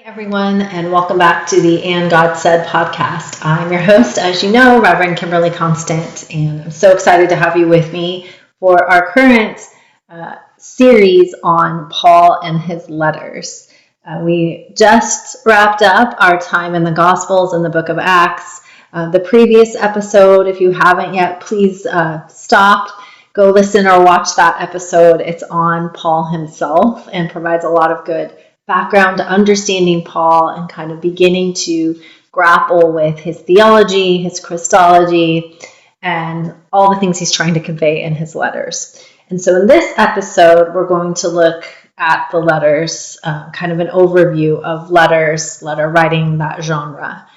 Everyone, and welcome back to the And God Said podcast. I'm your host, as you know, Reverend Kimberly Constant, and I'm so excited to have you with me for our current series on Paul and his letters. We just wrapped up our time in the Gospels in the book of Acts. The previous episode, if you haven't yet, please stop, go listen or watch that episode. It's on Paul himself and provides a lot of good background to understanding Paul and kind of beginning to grapple with his theology, his Christology, and all the things he's trying to convey in his letters. And so in this episode, we're going to look at the letters, kind of an overview of letters, letter writing, that genre.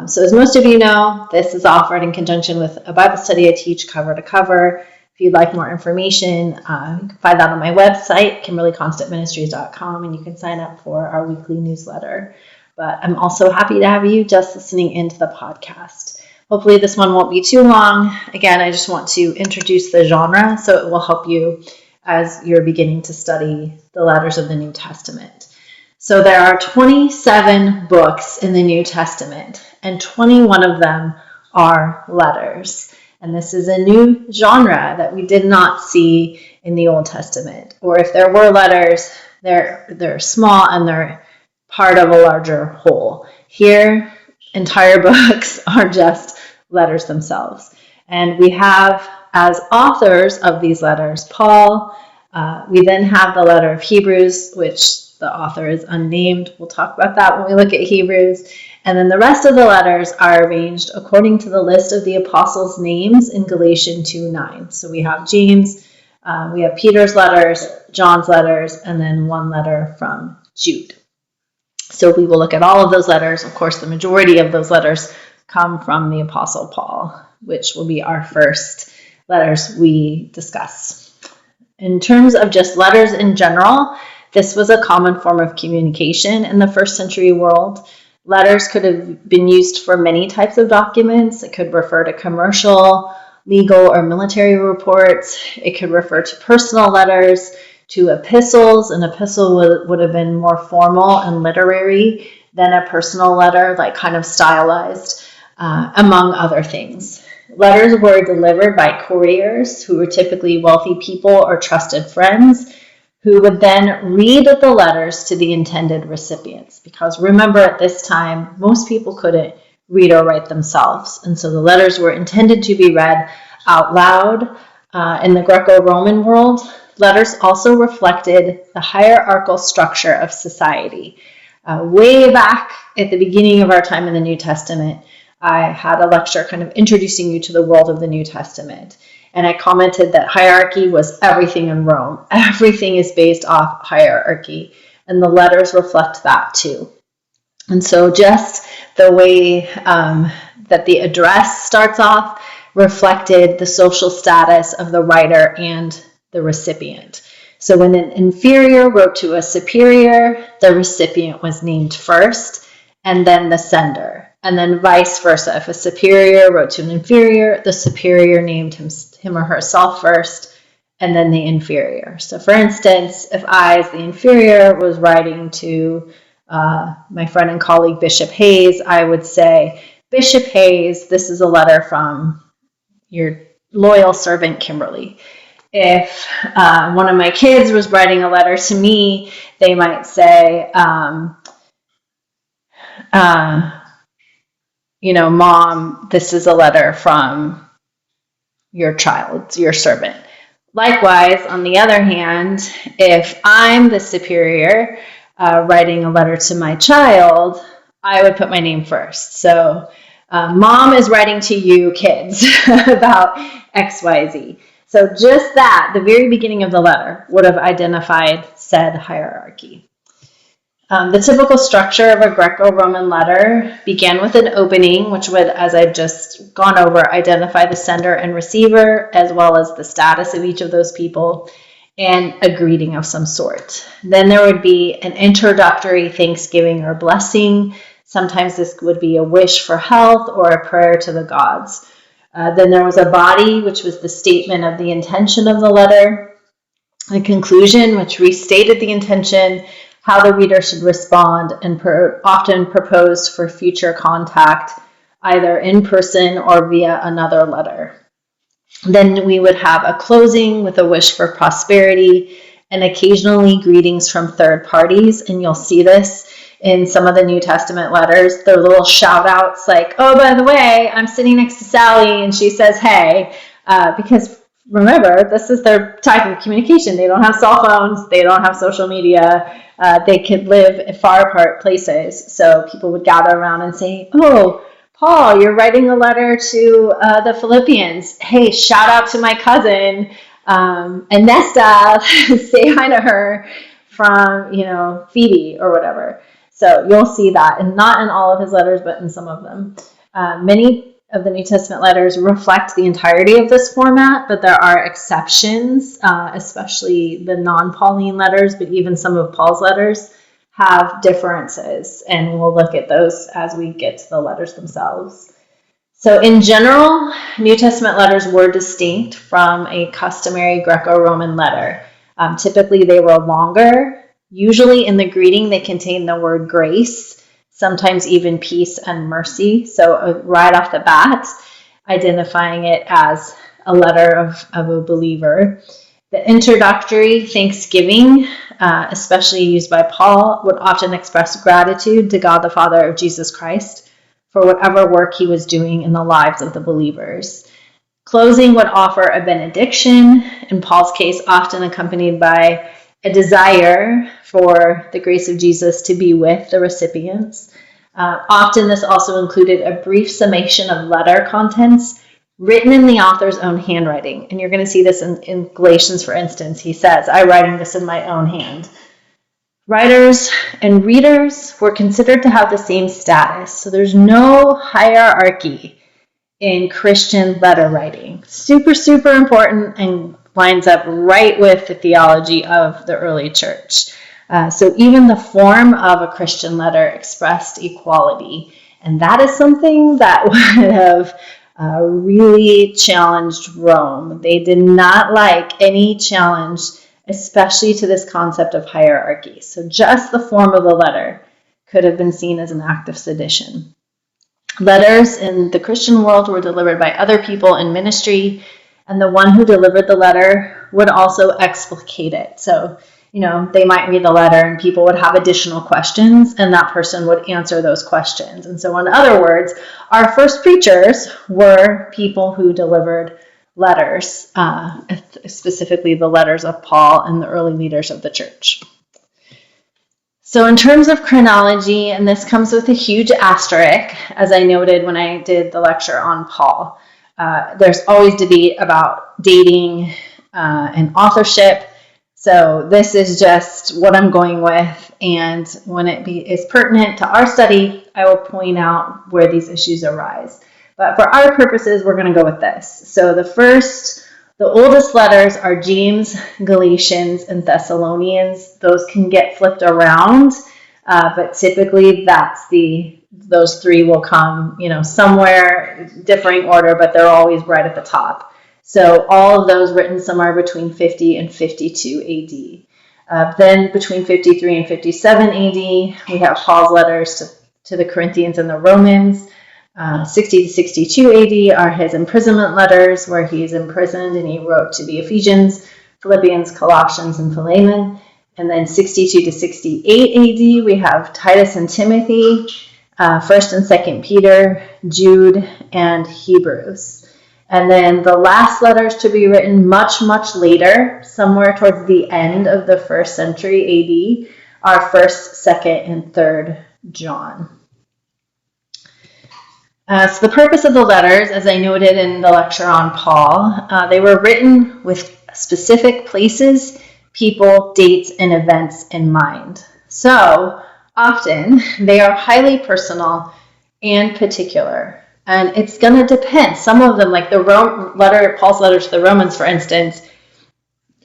So as most of you know, this is offered in conjunction with a Bible study I teach cover to cover. If you'd like more information, you can find that on my website, KimberlyConstantMinistries.com, and you can sign up for our weekly newsletter. But I'm also happy to have you just listening into the podcast. Hopefully this one won't be too long. Again, I just want to introduce the genre so it will help you as you're beginning to study the letters of the New Testament. So there are 27 books in the New Testament, and 21 of them are letters. And this is a new genre that we did not see in the Old Testament. Or if there were letters, they're small and they're part of a larger whole. Here, entire books are just letters themselves. And we have, as authors of these letters, Paul. We then have the letter of Hebrews, which the author is unnamed. We'll talk about that when we look at Hebrews. And then the rest of the letters are arranged according to the list of the apostles' names in Galatians 2:9. So we have James, we have Peter's letters, John's letters, and then one letter from Jude. So we will look at all of those letters. Of course, the majority of those letters come from the Apostle Paul, which will be our first letters we discuss. In terms of just letters in general, this was a common form of communication in the first century world. Letters could have been used for many types of documents. It could refer to commercial, legal, or military reports. It could refer to personal letters, to epistles. An epistle would have been more formal and literary than a personal letter, like kind of stylized, among other things. Letters were delivered by couriers who were typically wealthy people or trusted friends, who would then read the letters to the intended recipients. Because remember, at this time, most people couldn't read or write themselves. And so the letters were intended to be read out loud. In the Greco-Roman world, letters also reflected the hierarchical structure of society. Way back at the beginning of our time in the New Testament, I had a lecture kind of introducing you to the world of the New Testament. And I commented that hierarchy was everything in Rome. Everything is based off hierarchy. And the letters reflect that too. And so just the way that the address starts off reflected the social status of the writer and the recipient. So when an inferior wrote to a superior, the recipient was named first, and then the sender. And then vice versa. If a superior wrote to an inferior, the superior named him or herself first, and then the inferior. So for instance, if I, as the inferior, was writing to my friend and colleague Bishop Hayes, I would say, Bishop Hayes, this is a letter from your loyal servant, Kimberly. If one of my kids was writing a letter to me, they might say, Mom, this is a letter from your child, your servant. Likewise, on the other hand, if I'm the superior writing a letter to my child, I would put my name first. So, Mom is writing to you, kids, about XYZ. So just that, the very beginning of the letter would have identified said hierarchy. The typical structure of a Greco-Roman letter began with an opening, which would, as I've just gone over, identify the sender and receiver, as well as the status of each of those people, and a greeting of some sort. Then there would be an introductory thanksgiving or blessing. Sometimes this would be a wish for health or a prayer to the gods. Then there was a body, which was the statement of the intention of the letter. A conclusion, which restated the intention, how the reader should respond, and often proposed for future contact, either in person or via another letter. Then we would have a closing with a wish for prosperity and occasionally greetings from third parties. And you'll see this in some of the New Testament letters. They're little shout outs like, oh, by the way, I'm sitting next to Sally and she says, hey, because remember, this is their type of communication. They don't have cell phones. They don't have social media. They could live in far apart places. So people would gather around and say, oh, Paul, you're writing a letter to the Philippians. Hey, shout out to my cousin, Anesta. Say hi to her from, Phoebe or whatever. So you'll see that, and not in all of his letters, but in some of them. Many of the New Testament letters reflect the entirety of this format, but there are exceptions, especially the non-Pauline letters, but even some of Paul's letters have differences, and we'll look at those as we get to the letters themselves. So in general, New Testament letters were distinct from a customary Greco-Roman letter. Typically, they were longer. Usually in the greeting, they contain the word grace, sometimes even peace and mercy. So right off the bat, identifying it as a letter of a believer. The introductory thanksgiving, especially used by Paul, would often express gratitude to God the Father of Jesus Christ for whatever work he was doing in the lives of the believers. Closing would offer a benediction, in Paul's case, often accompanied by a desire for the grace of Jesus to be with the recipients. Often this also included a brief summation of letter contents written in the author's own handwriting. And you're going to see this in Galatians, for instance. He says, I'm writing this in my own hand. Writers and readers were considered to have the same status. So there's no hierarchy in Christian letter writing. Super, super important and lines up right with the theology of the early church. So even the form of a Christian letter expressed equality. And that is something that would have really challenged Rome. They did not like any challenge, especially to this concept of hierarchy. So just the form of the letter could have been seen as an act of sedition. Letters in the Christian world were delivered by other people in ministry, and the one who delivered the letter would also explicate it. So, they might read the letter and people would have additional questions, and that person would answer those questions. And so, in other words, our first preachers were people who delivered letters, specifically the letters of Paul and the early leaders of the church. So in terms of chronology, and this comes with a huge asterisk, as I noted when I did the lecture on Paul, there's always debate about dating and authorship. So this is just what I'm going with, and when it is pertinent to our study, I will point out where these issues arise. But for our purposes, we're going to go with this. So the oldest letters are James, Galatians, and Thessalonians. Those can get flipped around, but typically those three will come, somewhere differing order, but they're always right at the top. So all of those written somewhere between 50 and 52 AD. Then between 53 and 57 AD, we have Paul's letters to the Corinthians and the Romans. 60 to 62 AD are his imprisonment letters, where he's imprisoned and he wrote to the Ephesians, Philippians, Colossians, and Philemon. And then 62 to 68 AD, we have Titus and Timothy, 1st and 2nd Peter, Jude, and Hebrews. And then the last letters to be written much, much later, somewhere towards the end of the 1st century AD, are 1st, 2nd, and 3rd John. So the purpose of the letters, as I noted in the lecture on Paul, they were written with specific places, people, dates, and events in mind. So often they are highly personal and particular. And it's going to depend. Some of them, like Paul's letter to the Romans, for instance,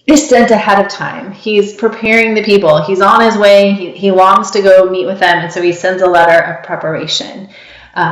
is sent ahead of time. He's preparing the people. He's on his way. He longs to go meet with them, and so he sends a letter of preparation.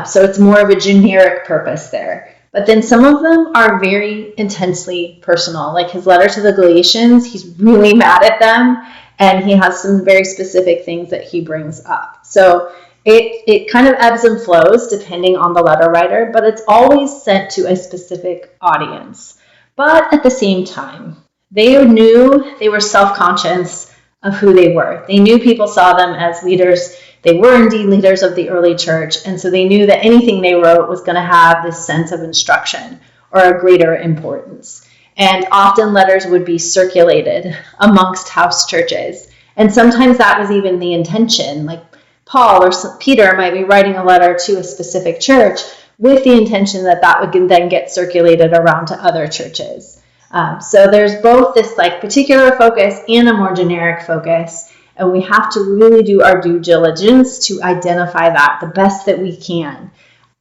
So it's more of a generic purpose there. But then some of them are very intensely personal. Like his letter to the Galatians, he's really mad at them, and he has some very specific things that he brings up. So it kind of ebbs and flows depending on the letter writer, but it's always sent to a specific audience. But at the same time, they knew, they were self-conscious of who they were. They knew people saw them as leaders. They were indeed leaders of the early church, and so they knew that anything they wrote was going to have this sense of instruction or a greater importance. And often letters would be circulated amongst house churches. And sometimes that was even the intention. Like Paul or Peter might be writing a letter to a specific church with the intention that that would then get circulated around to other churches. So there's both this like particular focus and a more generic focus. And we have to really do our due diligence to identify that the best that we can.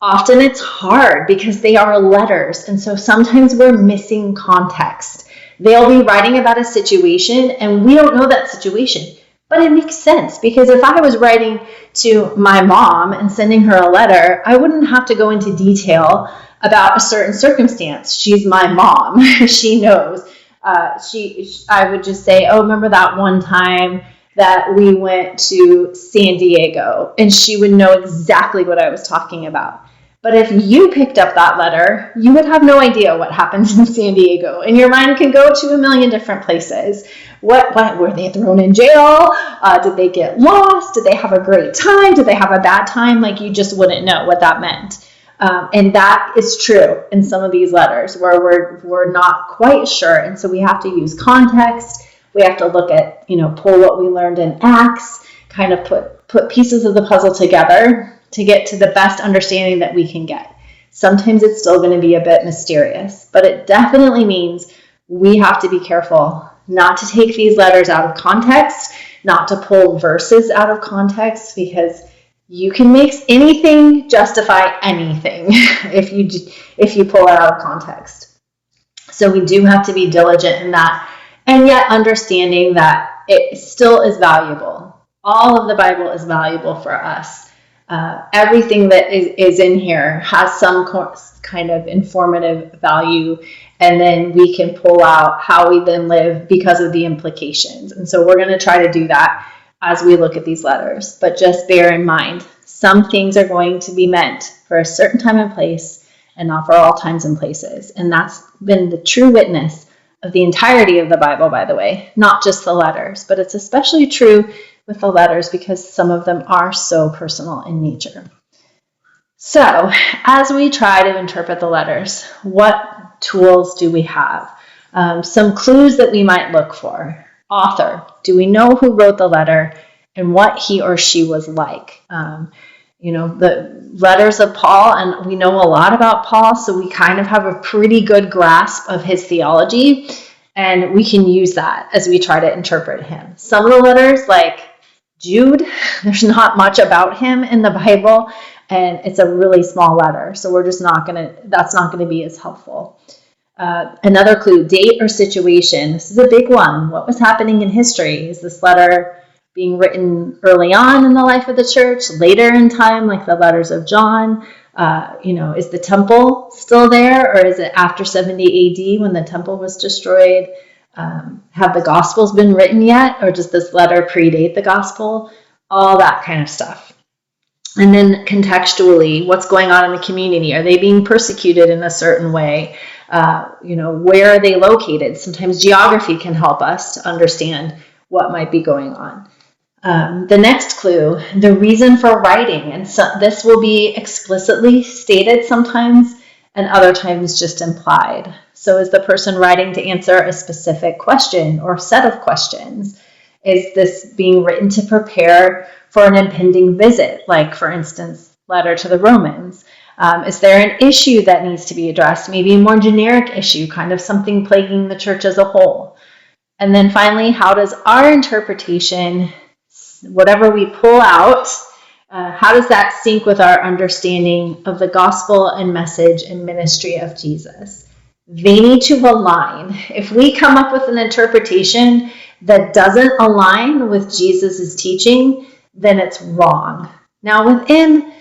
Often it's hard because they are letters, and so sometimes we're missing context. They'll be writing about a situation, and we don't know that situation, but it makes sense because if I was writing to my mom and sending her a letter, I wouldn't have to go into detail about a certain circumstance. She's my mom. She knows. I would just say, oh, remember that one time that we went to San Diego, and she would know exactly what I was talking about. But if you picked up that letter, you would have no idea what happens in San Diego, and your mind can go to a million different places. What were they thrown in jail? Did they get lost? Did they have a great time? Did they have a bad time? Like, you just wouldn't know what that meant. And that is true in some of these letters where we're not quite sure, and so we have to use context. We have to look at, pull what we learned in Acts, kind of put pieces of the puzzle together to get to the best understanding that we can get. Sometimes it's still going to be a bit mysterious, but it definitely means we have to be careful not to take these letters out of context, not to pull verses out of context, because you can make anything justify anything if you pull it out of context. So we do have to be diligent in that, and yet understanding that it still is valuable. All of the Bible is valuable for us. Everything that is in here has some kind of informative value, and then we can pull out how we then live because of the implications. And so we're going to try to do that as we look at these letters. But just bear in mind, some things are going to be meant for a certain time and place and not for all times and places. And that's been the true witness of the entirety of the Bible, by the way, not just the letters, but it's especially true with the letters because some of them are so personal in nature. So, as we try to interpret the letters, what tools do we have? Some clues that we might look for. Author. Do we know who wrote the letter and what he or she was like? The letters of Paul, and we know a lot about Paul, so we kind of have a pretty good grasp of his theology, and we can use that as we try to interpret him. Some of the letters, like Jude, there's not much about him in the Bible, and it's a really small letter, so that's not going to be as helpful. Another clue, date or situation. This is a big one. What was happening in history? Is this letter being written early on in the life of the church, later in time, like the letters of John? Is the temple still there, or is it after 70 AD when the temple was destroyed? Have the Gospels been written yet, or does this letter predate the Gospel? All that kind of stuff. And then contextually, what's going on in the community? Are they being persecuted in a certain way? Where are they located? Sometimes geography can help us to understand what might be going on. The next clue, the reason for writing. And so this will be explicitly stated sometimes and other times just implied. So is the person writing to answer a specific question or set of questions? Is this being written to prepare for an impending visit, like, for instance, letter to the Romans? Is there an issue that needs to be addressed? Maybe a more generic issue, kind of something plaguing the church as a whole. And then finally, how does our interpretation, whatever we pull out, how does that sync with our understanding of the gospel and message and ministry of Jesus? They need to align. If we come up with an interpretation that doesn't align with Jesus's teaching, then it's wrong. Now, within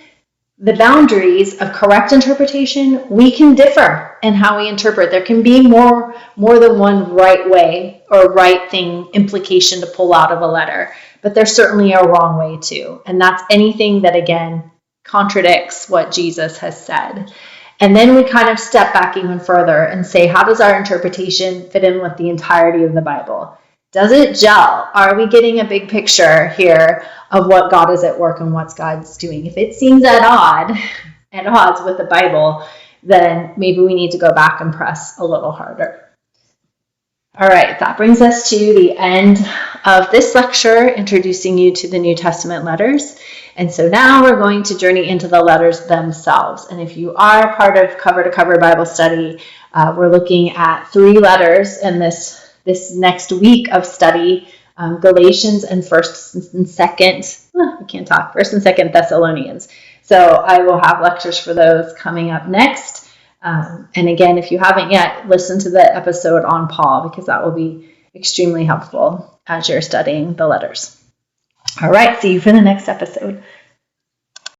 the boundaries of correct interpretation, we can differ in how we interpret. There can be more than one right way or right thing implication to pull out of a letter, but there's certainly a wrong way too. And that's anything that, again, contradicts what Jesus has said. And then we kind of step back even further and say, how does our interpretation fit in with the entirety of the Bible? Does it gel? Are we getting a big picture here of what God is at work and what God's doing? If it seems at odds with the Bible, then maybe we need to go back and press a little harder. All right, that brings us to the end of this lecture, introducing you to the New Testament letters. And so now we're going to journey into the letters themselves. And if you are part of Cover to Cover Bible Study, we're looking at 3 letters in this next week of study, Galatians and 1st and 2nd, I can't talk, 1st and 2nd Thessalonians. So I will have lectures for those coming up next. And again, if you haven't yet, listen to the episode on Paul, because that will be extremely helpful as you're studying the letters. All right, see you for the next episode.